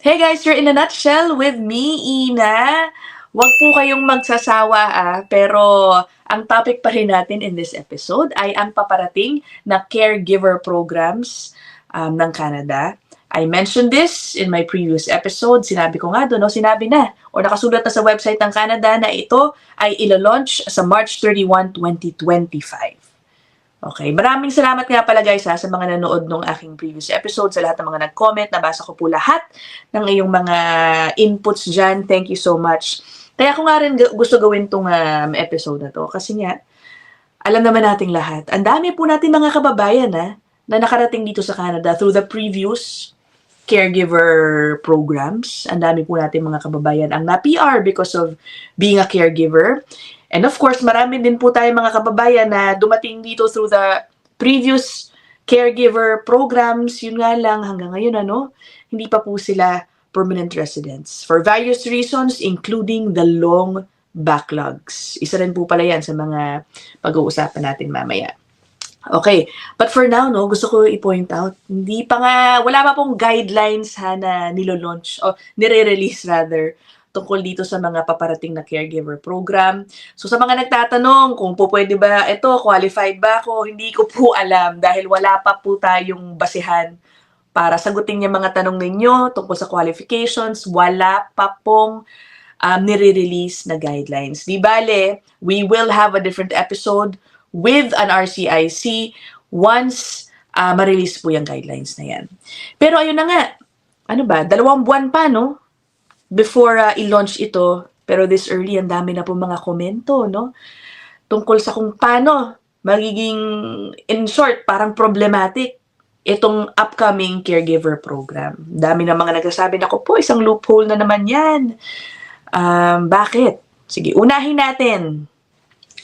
Hey guys, you're in a nutshell with me, Ina. Huwag po kayong magsasawa pero ang topic pa rin natin in this episode ay ang paparating na caregiver programs ng Canada. I mentioned this in my previous episode. Sinabi ko nga doon, no? Sinabi na o nakasulat na sa website ng Canada na ito ay ilo-launch sa March 31, 2025. Okay, maraming salamat nga pala guys sa mga nanood ng aking previous episode, sa lahat ng mga nag-comment, nabasa ko po lahat ng iyong mga inputs dyan. Thank you so much. Kaya ko nga rin gusto gawin tong episode na to kasi nga, alam naman nating lahat, ang dami po natin mga kababayan na nakarating dito sa Canada through the previous caregiver programs. Ang dami po natin mga kababayan ang na-PR because of being a caregiver. And of course, marami din po tayo mga kababayan na dumating dito through the previous caregiver programs. Yun nga lang, hanggang ngayon, hindi pa po sila permanent residents. For various reasons, including the long backlogs. Isa rin po pala yan sa mga pag-uusapan natin mamaya. Okay, but for now, gusto ko i-point out, wala pa pong guidelines na nilo-launch, o nire-release rather, tungkol dito sa mga paparating na caregiver program. So sa mga nagtatanong kung po pwede ba ito, qualified ba ako, hindi ko po alam dahil wala pa po tayong basihan para sagutin yung mga tanong ninyo tungkol sa qualifications. Wala pa pong nire-release na guidelines. Di bale, we will have a different episode with an RCIC once ma-release po yung guidelines na yan. Pero ayun na nga, 2 buwan pa, before i-launch ito, pero this early, ang dami na po mga komento, tungkol sa kung paano magiging, in short, parang problematic itong upcoming caregiver program. Dami na mga nagsasabi na po, isang loophole na naman yan. Bakit? Sige, unahin natin.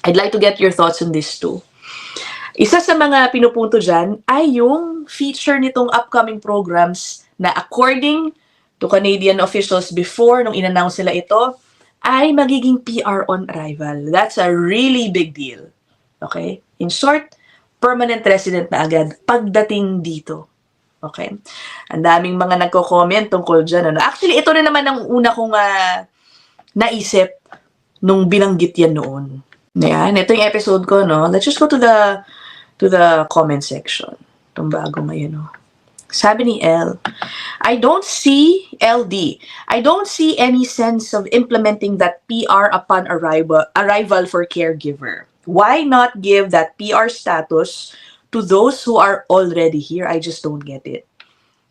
I'd like to get your thoughts on this too. Isa sa mga pinupunto dyan ay yung feature nitong upcoming programs na according to Canadian officials before, nung in-announce nila ito, ay magiging PR on arrival. That's a really big deal. Okay? In short, permanent resident na agad pagdating dito. Okay? Ang daming mga nagko-comment tungkol dyan. Actually, ito na naman ang una kong naisip nung binanggit yan noon. Ayan, ito yung episode ko, Let's just go to the comment section. Itong bago ngayon, Sabi ni I don't see any sense of implementing that PR upon arrival for caregiver. Why not give that PR status to those who are already here? I just don't get it.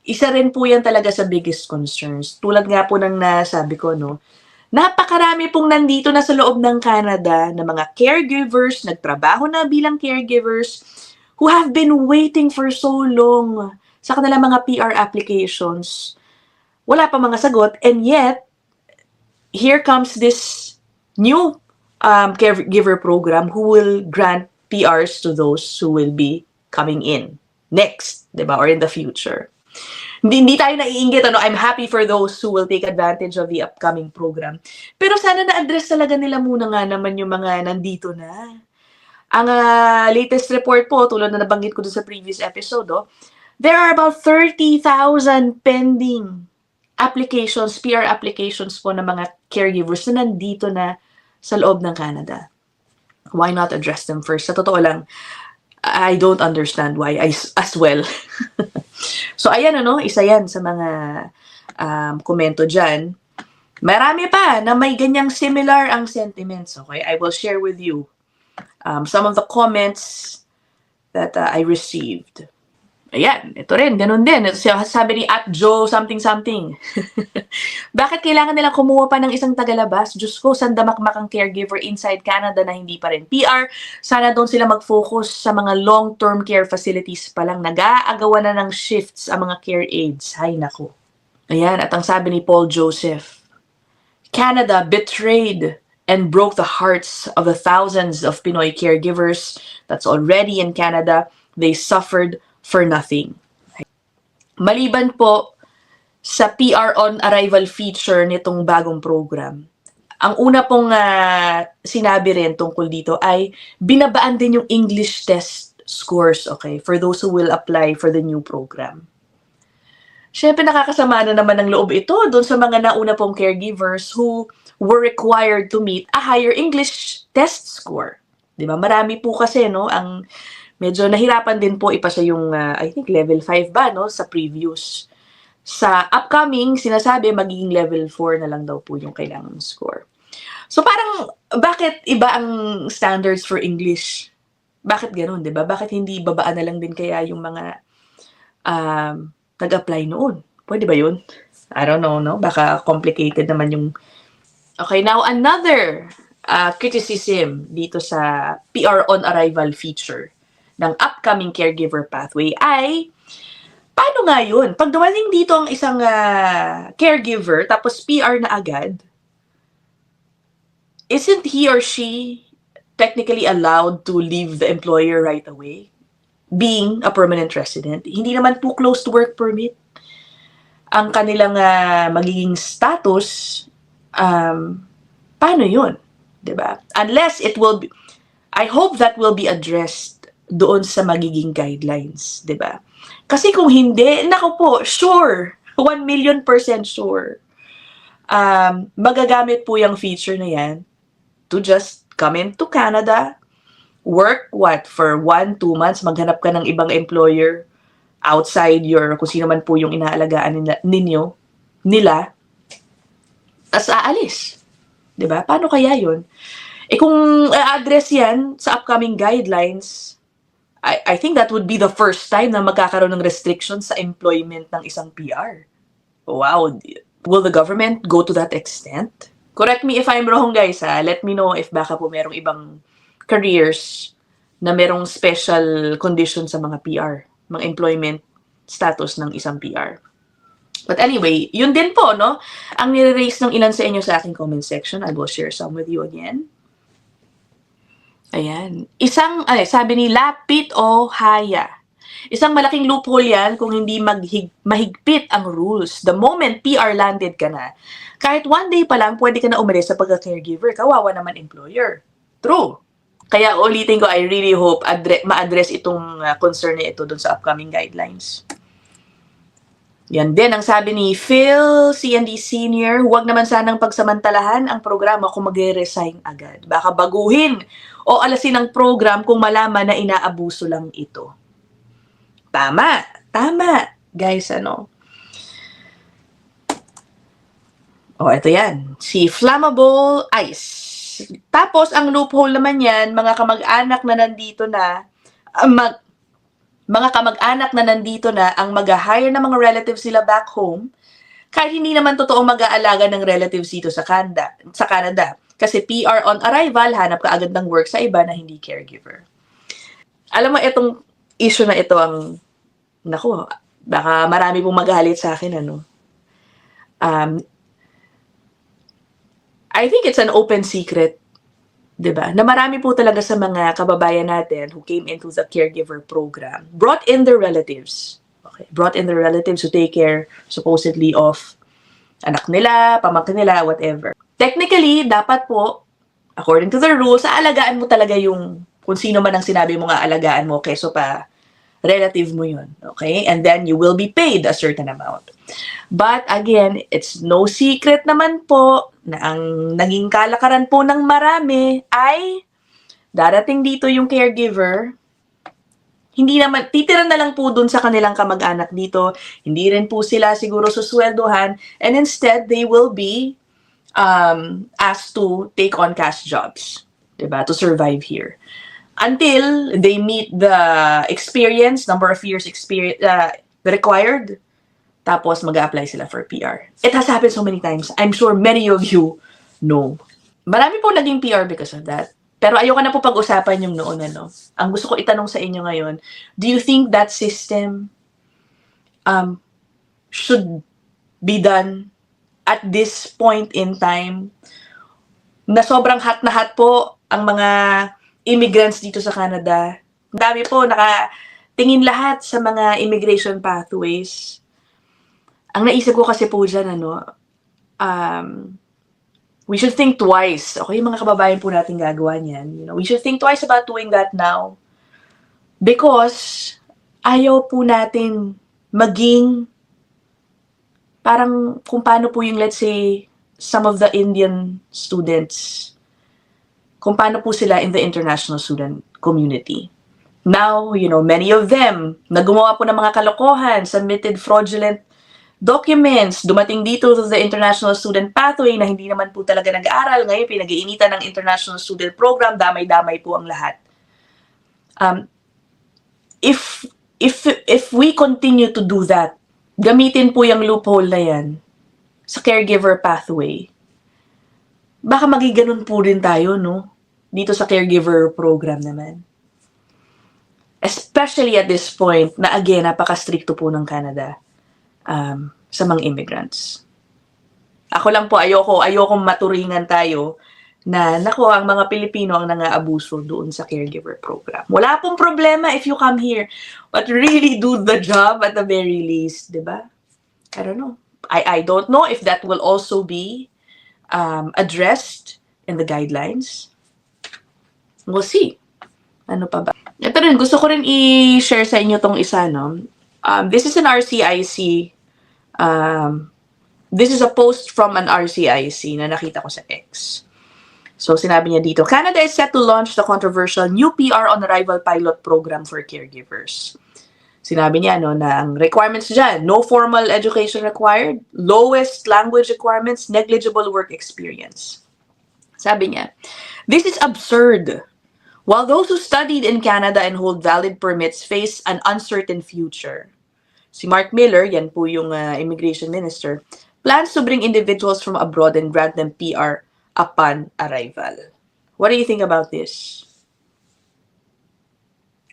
Isa rin po yan talaga sa biggest concerns. Tulad nga po ng nasabi ko, napakarami pong nandito na sa loob ng Canada na mga caregivers, nagtrabaho na bilang caregivers, who have been waiting for so long sa kanilang mga PR applications. Wala pa mga sagot, and yet, here comes this new caregiver program who will grant PRs to those who will be coming in next, diba? Or in the future. Hindi tayo naiinggit, I'm happy for those who will take advantage of the upcoming program. Pero sana na-address talaga nila muna nga naman yung mga nandito na. Ang latest report po, tulad na nabanggit ko dun sa previous episode, there are about 30,000 pending applications, PR applications po ng mga caregivers na nandito na sa loob ng Canada. Why not address them first? Sa totoo lang, I don't understand why as well. So, ayan, isa yan sa mga komento dyan. Marami pa na may ganyang similar ang sentiments, okay? I will share with you some of the comments that I received. Ayan, ito rin, ganun din. Ito sabi ni @Joe something. Bakit kailangan nilang kumuha pa ng isang tagalabas? Diyos ko, sandamakmak ang caregiver inside Canada na hindi pa rin PR. Sana doon sila mag-focus sa mga long-term care facilities pa lang. Nag-aagawa na ng shifts ang mga care aides. Hay nako. Ayan, at ang sabi ni Paul Joseph, Canada betrayed and broke the hearts of the thousands of Pinoy caregivers that's already in Canada. They suffered for nothing. Maliban po sa PR on arrival feature nitong bagong program, ang una pong sinabi rin tungkol dito ay binabaan din yung English test scores, okay, for those who will apply for the new program. Siyempre nakakasama na naman ng loob ito doon sa mga nauna pong caregivers who were required to meet a higher English test score. 'Di ba? Marami po kasi no ang medyo nahirapan din po ipasa yung I think level 5 ba no sa previous. Sa upcoming sinasabi magiging level 4 na lang daw po yung kailangang score. So parang bakit iba ang standards for English? Bakit gano'n, 'di ba? Bakit hindi babaan na lang din kaya yung mga nag-apply noon? Pwede ba 'yun? I don't know, no? Baka complicated naman yung... Okay, now another criticism dito sa PR on arrival feature ng upcoming caregiver pathway ay paano nga yun? Pag dumating dito ang isang caregiver tapos PR na agad, isn't he or she technically allowed to leave the employer right away? Being a permanent resident, hindi naman po close to work permit ang kanilang magiging status. Paano yun? 'Di ba? Unless it will be, I hope that will be addressed doon sa magiging guidelines, 'di ba? Kasi kung hindi, nako po, sure, 1,000,000% sure, magagamit po yung feature na yan to just come into Canada, work for 1-2 months, maghanap ka ng ibang employer outside your, kung sino man po yung inaalagaan nila, tas aalis. 'Di ba? Paano kaya yun? Kung address yan sa upcoming guidelines, I think that would be the first time na magkakaroon ng restrictions sa employment ng isang PR. Wow. Will the government go to that extent? Correct me if I'm wrong, guys, ha? Let me know if baka po merong ibang careers na merong special condition sa mga PR, mga employment status ng isang PR. But anyway, yun din po, no? Ang nire-raise ng ilan sa inyo sa aking comment section. I will share some with you again. Ayan. Sabi ni Lapit o Haya. Isang malaking loophole yan kung hindi mahigpit ang rules. The moment PR landed ka na, kahit one day pa lang, pwede ka na umalis sa pagka-caregiver. Kawawa naman employer. True. Kaya ulitin ko, I really hope ma-address itong concern na ito dun sa upcoming guidelines. Yan din ang sabi ni Phil C&D Senior, huwag naman sanang pagsamantalahan ang programa kung mag-resign agad. Baka baguhin o alasin ang program kung malaman na inaabuso lang ito. Tama, guys, ano. Ito yan. Si Flammable Ice. Tapos, ang loophole naman yan, mga kamag-anak na nandito na, ang mag-hire ng mga relatives nila back home, kahit hindi naman totoong mag-aalaga ng relatives dito sa Canada. Kasi PR on arrival, hanap ka agad ng work sa iba na hindi caregiver. Alam mo, itong issue na ito ang, naku, baka marami pong magalit sa akin, ano. I think it's an open secret, 'di ba? Na marami po talaga sa mga kababayan natin who came into the caregiver program, brought in their relatives. Okay, brought in their relatives to take care supposedly of anak nila, pamangkin nila, whatever. Technically, dapat po, according to the rules, aalagaan mo talaga yung kung sino man ang sinabi mo nga alagaan mo, keso pa relative mo yun. Okay? And then you will be paid a certain amount. But again, it's no secret naman po na ang naging kalakaran po ng marami ay darating dito yung caregiver, hindi naman, titira na lang po dun sa kanilang kamag-anak dito, hindi rin po sila siguro susweldohan, and instead, they will be asked to take on cash jobs, diba, to survive here. Until they meet the experience, number of years experience required, tapos mag-a-apply sila for PR. It has happened so many times. I'm sure many of you know. Marami po naging PR because of that. Pero ayoko na po pag-usapan yung noon, ano. Ang gusto ko itanong sa inyo ngayon, do you think that system should be done at this point in time na sobrang hot na hot po ang mga immigrants dito sa Canada? Ang dami po, nakatingin lahat sa mga immigration pathways. Ang naisip ko kasi po dyan, ano, we should think twice. Okay, yung mga kababayan po natin gagawa niyan. You know, we should think twice about doing that now. Because ayaw po natin maging parang kung paano po yung, let's say, some of the Indian students, kung paano po sila in the international student community. Now, many of them, na gumawa po ng mga kalokohan, submitted fraudulent documents, dumating dito to the international student pathway na hindi naman po talaga nag-aaral. Ngayon, pinag-iinitan ng international student program, damay-damay po ang lahat. If we continue to do that, gamitin po yung loophole na yan sa caregiver pathway, baka magiganon po rin tayo, no? Dito sa caregiver program naman. Especially at this point, na again, napaka-stricto po ng Canada sa mga immigrants. Ako lang po, ayokong maturingan tayo na, ang mga Pilipino ang nang-aabuso doon sa caregiver program. Wala pong problema if you come here, but really do the job at the very least, di ba? I don't know. I don't know if that will also be addressed in the guidelines. We'll see. Ano pa ba? Ito rin, gusto ko rin i-share sa inyo tong isa, no? This is an RCIC. This is a post from an RCIC na nakita ko sa X. So, sinabi niya dito, Canada is set to launch the controversial new PR on arrival pilot program for caregivers. Sinabi niya, na ang requirements dyan, no formal education required, lowest language requirements, negligible work experience. Sabi niya, this is absurd. While those who studied in Canada and hold valid permits face an uncertain future. Si Mark Miller, yan po yung immigration minister, plans to bring individuals from abroad and grant them PR upon arrival. What do you think about this?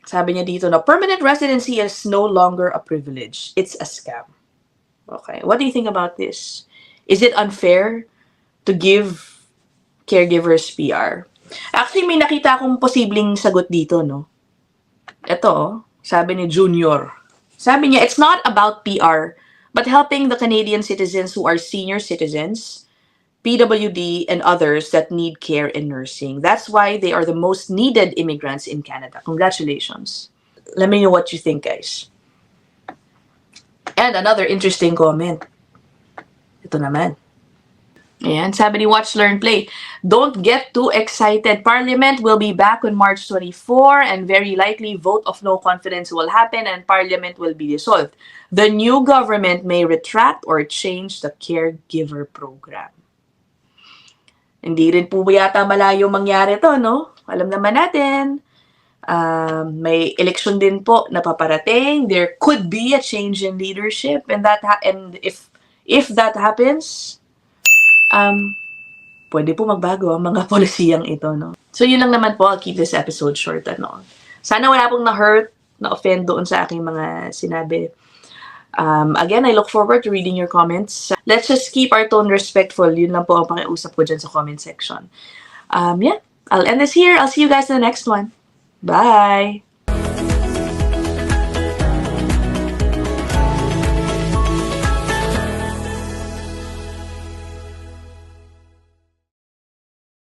Sabi niya dito na permanent residency is no longer a privilege. It's a scam. Okay. What do you think about this? Is it unfair to give caregivers PR? Actually, may nakita akong posibleng sagot dito, no? Ito, sabi ni Junior. Sabi niya, it's not about PR, but helping the Canadian citizens who are senior citizens, PWD, and others that need care in nursing. That's why they are the most needed immigrants in Canada. Congratulations. Let me know what you think, guys. And another interesting comment. Ito naman. Ayan, sabi ni Watch, Learn, Play. Don't get too excited. Parliament will be back on March 24 and very likely vote of no confidence will happen and Parliament will be dissolved. The new government may retract or change the caregiver program. Hindi rin po yata malayo mangyari to, no? Alam naman natin, may election din po na paparating. There could be a change in leadership and if that happens, pwede po magbago ang mga polisiyang ito, no? So, yun lang naman po. I'll keep this episode short, ano. Sana wala pong na-hurt, na-offend doon sa aking mga sinabi. Again, I look forward to reading your comments. Let's just keep our tone respectful. Yun lang po ang pakiusap ko dyan sa comment section. Yeah, I'll end this here. I'll see you guys in the next one. Bye!